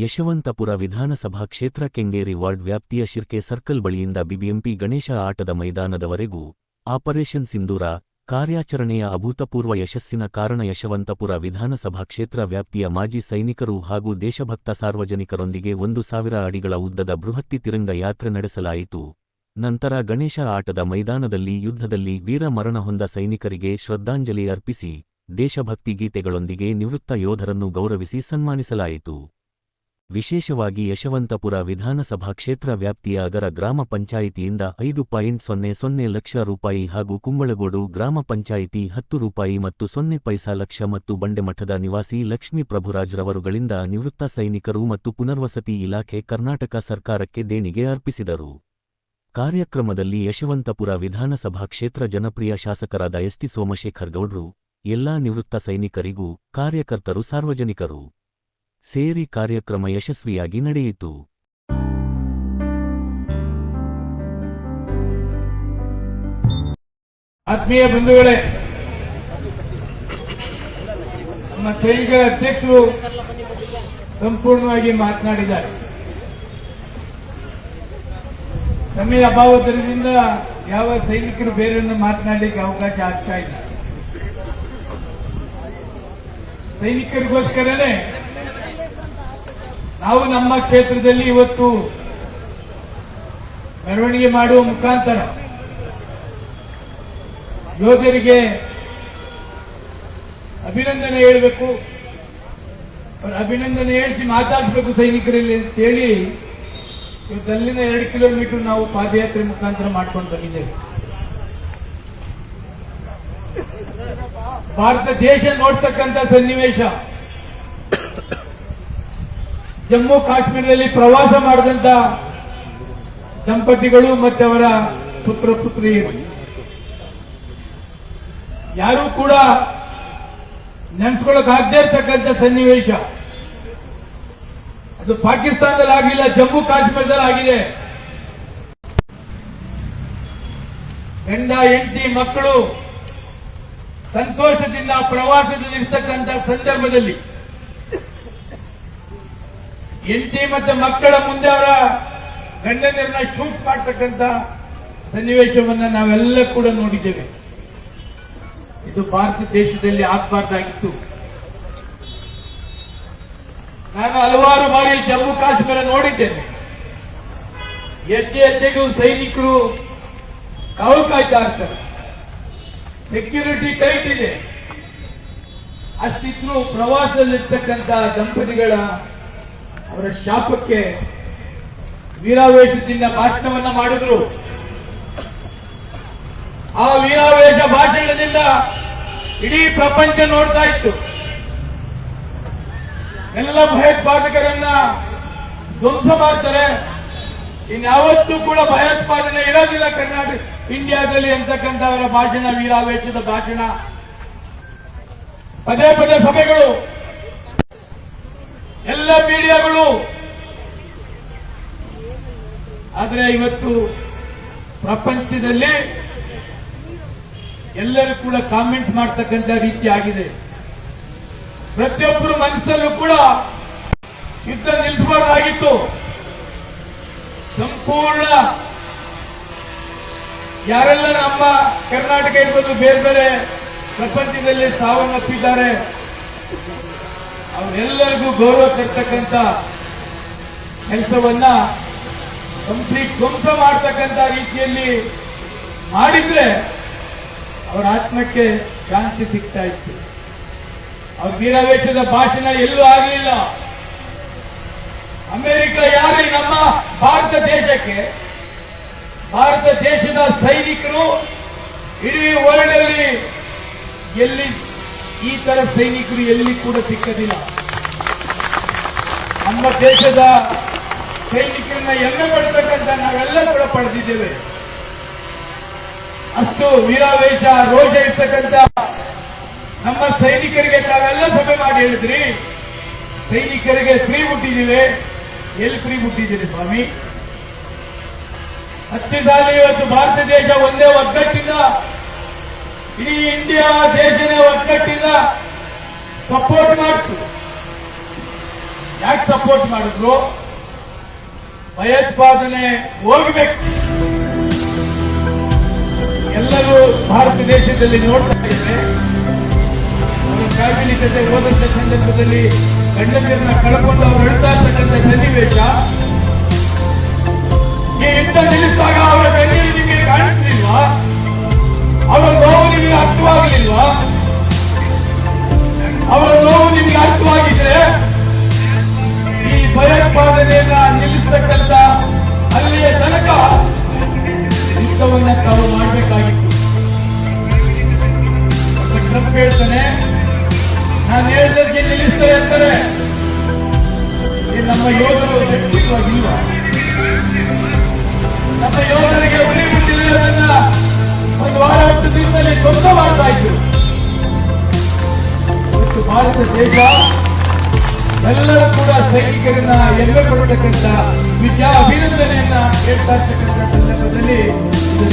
ಯಶವಂತಪುರ ವಿಧಾನಸಭಾ ಕ್ಷೇತ್ರ ಕೆಂಗೇರಿ ವಾರ್ಡ್ ವ್ಯಾಪ್ತಿಯ ಶಿರ್ಕೆ ಸರ್ಕಲ್ ಬಳಿಯಿಂದ ಬಿಬಿಎಂಪಿ ಗಣೇಶ ಆಟದ ಮೈದಾನದವರೆಗೂ ಆಪರೇಷನ್ ಸಿಂಧೂರ ಕಾರ್ಯಾಚರಣೆಯ ಅಭೂತಪೂರ್ವ ಯಶಸ್ಸಿನ ಕಾರಣ ಯಶವಂತಪುರ ವಿಧಾನಸಭಾ ಕ್ಷೇತ್ರ ವ್ಯಾಪ್ತಿಯ ಮಾಜಿ ಸೈನಿಕರು ಹಾಗೂ ದೇಶಭಕ್ತ ಸಾರ್ವಜನಿಕರೊಂದಿಗೆ 1000 ಅಡಿಗಳ ಉದ್ದದ ಬೃಹತ್ತಿ ತಿರಂಗ ಯಾತ್ರೆ ನಡೆಸಲಾಯಿತು. ನಂತರ ಗಣೇಶ ಆಟದ ಮೈದಾನದಲ್ಲಿ ಯುದ್ಧದಲ್ಲಿ ವೀರ ಮರಣ ಹೊಂದ ಸೈನಿಕರಿಗೆ ಶ್ರದ್ಧಾಂಜಲಿ ಅರ್ಪಿಸಿ ದೇಶಭಕ್ತಿ ಗೀತೆಗಳೊಂದಿಗೆ ನಿವೃತ್ತ ಯೋಧರನ್ನು ಗೌರವಿಸಿ ಸನ್ಮಾನಿಸಲಾಯಿತು. ವಿಶೇಷವಾಗಿ ಯಶವಂತಪುರ ವಿಧಾನಸಭಾ ಕ್ಷೇತ್ರ ವ್ಯಾಪ್ತಿಯ ಅಗರ ಗ್ರಾಮ ಪಂಚಾಯಿತಿಯಿಂದ 5.00 ಲಕ್ಷ ರೂಪಾಯಿ ಹಾಗೂ ಕುಂಬಳಗೋಡು ಗ್ರಾಮ ಪಂಚಾಯಿತಿ 10 ರೂಪಾಯಿ ಮತ್ತು 0 ಪೈಸಾ ಲಕ್ಷ ಮತ್ತು ಬಂಡೆಮಠದ ನಿವಾಸಿ ಲಕ್ಷ್ಮೀ ಪ್ರಭುರಾಜ್ರವರುಗಳಿಂದ ನಿವೃತ್ತ ಸೈನಿಕರು ಮತ್ತು ಪುನರ್ವಸತಿ ಇಲಾಖೆ ಕರ್ನಾಟಕ ಸರ್ಕಾರಕ್ಕೆ ದೇಣಿಗೆ ಅರ್ಪಿಸಿದರು. ಕಾರ್ಯಕ್ರಮದಲ್ಲಿ ಯಶವಂತಪುರ ವಿಧಾನಸಭಾ ಕ್ಷೇತ್ರ ಜನಪ್ರಿಯ ಶಾಸಕರಾದ ಎಸ್ಟಿ ಸೋಮಶೇಖರ್ ಗೌಡ್ರು, ಎಲ್ಲಾ ನಿವೃತ್ತ ಸೈನಿಕರಿಗೂ, ಕಾರ್ಯಕರ್ತರು, ಸಾರ್ವಜನಿಕರು ಸೇರಿ ಕಾರ್ಯಕ್ರಮ ಯಶಸ್ವಿಯಾಗಿ ನಡೆಯಿತು. ಆತ್ಮೀಯ ಬಂಧುಗಳೇ, ನಮ್ಮ ಸೈನಿಕರ ಅಧ್ಯಕ್ಷರು ಸಂಪೂರ್ಣವಾಗಿ ಮಾತನಾಡಿದ್ದಾರೆ. ಸಮಯ ಅಭಾವದಿಂದ ಯಾವ ಸೈನಿಕರು ಬೇರೆಯನ್ನು ಮಾತನಾಡಲಿಕ್ಕೆ ಅವಕಾಶ ಆಗ್ತಾ ಇಲ್ಲ. ಸೈನಿಕರಿಗೋಸ್ಕರನೇ ನಾವು ನಮ್ಮ ಕ್ಷೇತ್ರದಲ್ಲಿ ಇವತ್ತು ಮೆರವಣಿಗೆ ಮಾಡುವ ಮುಖಾಂತರ ಯೋಧರಿಗೆ ಅಭಿನಂದನೆ ಹೇಳಬೇಕು, ಅಭಿನಂದನೆ ಹೇಳಿಸಿ ಮಾತಾಡಬೇಕು ಸೈನಿಕರಲ್ಲಿ ಅಂತೇಳಿ ಇವತ್ತಲ್ಲಿಂದ 2 ಕಿಲೋಮೀಟರ್ ನಾವು ಪಾದಯಾತ್ರೆ ಮುಖಾಂತರ ಮಾಡ್ಕೊಂಡು ಬಂದಿದ್ದೇವೆ. ಭಾರತ ದೇಶ ನೋಡ್ತಕ್ಕಂಥ ಸನ್ನಿವೇಶ, ಜಮ್ಮು ಕಾಶ್ಮೀರದಲ್ಲಿ ಪ್ರವಾಸ ಮಾಡಿದಂತ ದಂಪತಿಗಳು ಮತ್ತೆ ಅವರ ಪುತ್ರ ಪುತ್ರಿಯರು ಯಾರೂ ಕೂಡ ನೆನೆಸ್ಕೊಳ್ಳಕ್ ಆಗದೇ ಇರ್ತಕ್ಕಂಥ ಸನ್ನಿವೇಶ. ಅದು ಪಾಕಿಸ್ತಾನದಲ್ಲಿ ಆಗಿಲ್ಲ, ಜಮ್ಮು ಕಾಶ್ಮೀರದಲ್ಲಿ ಆಗಿದೆ. ಗಂಡ ಹೆಂಡತಿ ಮಕ್ಕಳು ಸಂತೋಷದಿಂದ ಪ್ರವಾಸದಲ್ಲಿ ಇರ್ತಕ್ಕಂಥ ಸಂದರ್ಭದಲ್ಲಿ ಹೆಂಡತಿ ಮತ್ತೆ ಮಕ್ಕಳ ಮುಂದೆ ಅವರ ಗಂಡನರನ್ನ ಶೂಟ್ ಮಾಡ್ತಕ್ಕಂಥ ಸನ್ನಿವೇಶವನ್ನ ನಾವೆಲ್ಲ ಕೂಡ ನೋಡಿದ್ದೇವೆ. ಇದು ಭಾರತ ದೇಶದಲ್ಲಿ ಆಗಬಾರ್ದಾಗಿತ್ತು. ನಾನು ಹಲವಾರು ಬಾರಿ ಜಮ್ಮು ಕಾಶ್ಮೀರ ನೋಡಿದ್ದೇನೆ. ಹೆಜ್ಜೆ ಹೆಜ್ಜೆಗೂ ಸೈನಿಕರು ಕಾವು ಕಾಯ್ತಾ ಇರ್ತಾರೆ, ಸೆಕ್ಯೂರಿಟಿ ಟೈಟ್ ಇದೆ. ಅಷ್ಟಿದ್ರು ಪ್ರವಾಸದಲ್ಲಿರ್ತಕ್ಕಂಥ ದಂಪತಿಗಳ ಅವರ ಶಾಪಕ್ಕೆ ವೀರಾವೇಶದಿಂದ ಭಾಷಣವನ್ನ ಮಾಡಿದ್ರು. ಆ ವೀರಾವೇಶ ಭಾಷಣದಿಂದ ಇಡೀ ಪ್ರಪಂಚ ನೋಡ್ತಾ ಇತ್ತು. ಎಲ್ಲ ಭಯೋತ್ಪಾದಕರನ್ನ ಧ್ವಂಸ ಮಾಡ್ತಾರೆ, ಇನ್ಯಾವತ್ತೂ ಕೂಡ ಭಯೋತ್ಪಾದನೆ ಇರೋದಿಲ್ಲ ಕರ್ನಾಟಕ ಇಂಡಿಯಾದಲ್ಲಿ ಅಂತಕ್ಕಂಥ ಅವರ ಭಾಷಣ, ವೀರಾವೇಶದ ಭಾಷಣ, ಪದೇ ಪದೇ ಸಭೆಗಳು, ಎಲ್ಲ ಮೀಡಿಯಾಗಳು. ಆದರೆ ಇವತ್ತು ಪ್ರಪಂಚದಲ್ಲಿ ಎಲ್ಲರೂ ಕೂಡ ಕಾಮೆಂಟ್ ಮಾಡ್ತಕ್ಕಂಥ ರೀತಿ ಆಗಿದೆ. ಪ್ರತಿಯೊಬ್ಬರು ಮನಸ್ಸಲ್ಲೂ ಕೂಡ ಯುದ್ಧ ನಿಲ್ಲಿಸಬಾರ್ದಾಗಿತ್ತು. ಸಂಪೂರ್ಣ ಯಾರೆಲ್ಲ ನಮ್ಮ ಕರ್ನಾಟಕ ಇರ್ಬೋದು, ಬೇರೆ ಬೇರೆ ಪ್ರಪಂಚದಲ್ಲಿ ಸಾವನ್ನಪ್ಪಿದ್ದಾರೆ, ಅವರೆಲ್ಲರಿಗೂ ಗೌರವ ತರ್ತಕ್ಕಂಥ ಕೆಲಸವನ್ನ ಕಂಪ್ಲೀಟ್ ಧ್ವಂಸ ಮಾಡ್ತಕ್ಕಂಥ ರೀತಿಯಲ್ಲಿ ಮಾಡಿದ್ರೆ ಅವರ ಆತ್ಮಕ್ಕೆ ಶಾಂತಿ ಸಿಗ್ತಾ ಇತ್ತು. ಅವ್ರ ವೀರಾವೇಶದ ಭಾಷಣ ಎಲ್ಲೂ ಆಗಲಿಲ್ಲ. ಅಮೆರಿಕ ಯಾರು ನಮ್ಮ ಭಾರತ ದೇಶಕ್ಕೆ, ಭಾರತ ದೇಶದ ಸೈನಿಕರು ಇಡೀ ವರ್ಲ್ಡ್ ಅಲ್ಲಿ ಎಲ್ಲಿ ಈ ತರ ಸೈನಿಕರು ಎಲ್ಲಿ ಕೂಡ ಸಿಕ್ಕದಿಲ್ಲ. ನಮ್ಮ ದೇಶದ ಸೈನಿಕರನ್ನ ಹೆಮ್ಮೆ ಪಡ್ತಕ್ಕಂಥ ನಾವೆಲ್ಲ ಕೂಡ ಪಡೆದಿದ್ದೇವೆ. ಅಷ್ಟು ವೀರಾವೇಶ ರೋಷ ಇರ್ತಕ್ಕಂಥ ನಮ್ಮ ಸೈನಿಕರಿಗೆ ತಾವೆಲ್ಲ ಸಭೆ ಮಾಡಿ ಹೇಳಿದ್ರಿ, ಸೈನಿಕರಿಗೆ ಫ್ರೀ ಬಿಟ್ಟಿದ್ದೀವಿ. ಎಲ್ಲಿ ಫ್ರೀ ಬಿಟ್ಟಿದ್ದೀರಿ ಸ್ವಾಮಿ? 10 ಸಾಲ ಇವತ್ತು ಭಾರತ ದೇಶ ಒಂದೇ ಒಗ್ಗಟ್ಟಿಂದ, ಇಡೀ ಇಂಡಿಯಾ ದೇಶನೇ ಒಗ್ಗಟ್ಟಿಂದ ಸಪೋರ್ಟ್ ಮಾಡ್ತು. ಯಾಕೆ ಸಪೋರ್ಟ್ ಮಾಡಿದ್ರು? ಭಯೋತ್ಪಾದನೆ ಹೋಗ್ಬೇಕು. ಎಲ್ಲರೂ ಭಾರತ ದೇಶದಲ್ಲಿ ನೋಡ್ತಾ ಇದ್ದಾರೆ. ಅವರ ಫ್ಯಾಮಿಲಿ ಜೊತೆ ಹೋದಂತ ಸಂದರ್ಭದಲ್ಲಿ ಗಂಡಂದಿರನ್ನ ಕಳ್ಕೊಂಡು ಅವ್ರು ಹೇಳ್ತಾ ಇರ್ತಕ್ಕಂಥ ಸನ್ನಿವೇಶ, ಈ ಯುದ್ಧ ನಿಲ್ಲಿಸಿದಾಗ ಅವರ ಕಣ್ಣೀರು ನಿಮಗೆ ಕಾಣಿಸ್ಲಿಲ್ವಾ? ಅವರ ನೋವು ನಿಮಗೆ ಅರ್ಥವಾಗಲಿಲ್ವಾ? ಅವರ ನೋವು ನಿಮಗೆ ಅರ್ಥವಾಗಿದ್ರೆ ಈ ಭಯೋತ್ಪಾದನೆಯನ್ನ ನಿಲ್ಲಿಸತಕ್ಕಂಥ ಅಲ್ಲಿಯ ತನಕ ಯುದ್ಧವನ್ನ ತಾವು ಮಾಡಬೇಕಾಗಿತ್ತು. ಟ್ರಂಪ್ ಹೇಳ್ತಾನೆ, ನಾನು ಹೇಳಿದ್ದಕ್ಕೆ ನಿಲ್ಲಿಸ್ತೇನೆ ಅಂತಾರೆ. ನಮ್ಮ ಯೋಧರು ಶಕ್ತಿವಾಗಿಲ್ವಾ? ನಮ್ಮ ಯೋಧರಿಗೆ ಉಳಿ ಬಿಟ್ಟಿರೋದನ್ನ ಒಂದು ವಾರ 10 ದಿನದಲ್ಲಿ ಧ್ವಂಸ ಮಾಡ್ತಾ ಇದ್ರು. ಇವತ್ತು ಭಾರತ ದೇಶ ಎಲ್ಲರೂ ಕೂಡ ಸೈನಿಕರನ್ನ ಹೆಮ್ಮೆ ಪಡತಕ್ಕಂಥ ಅಭಿನಂದನೆಯನ್ನ ಹೇಳ್ತಾ ಇರ್ತಕ್ಕಂಥ ಸಂದರ್ಭದಲ್ಲಿ ಇದು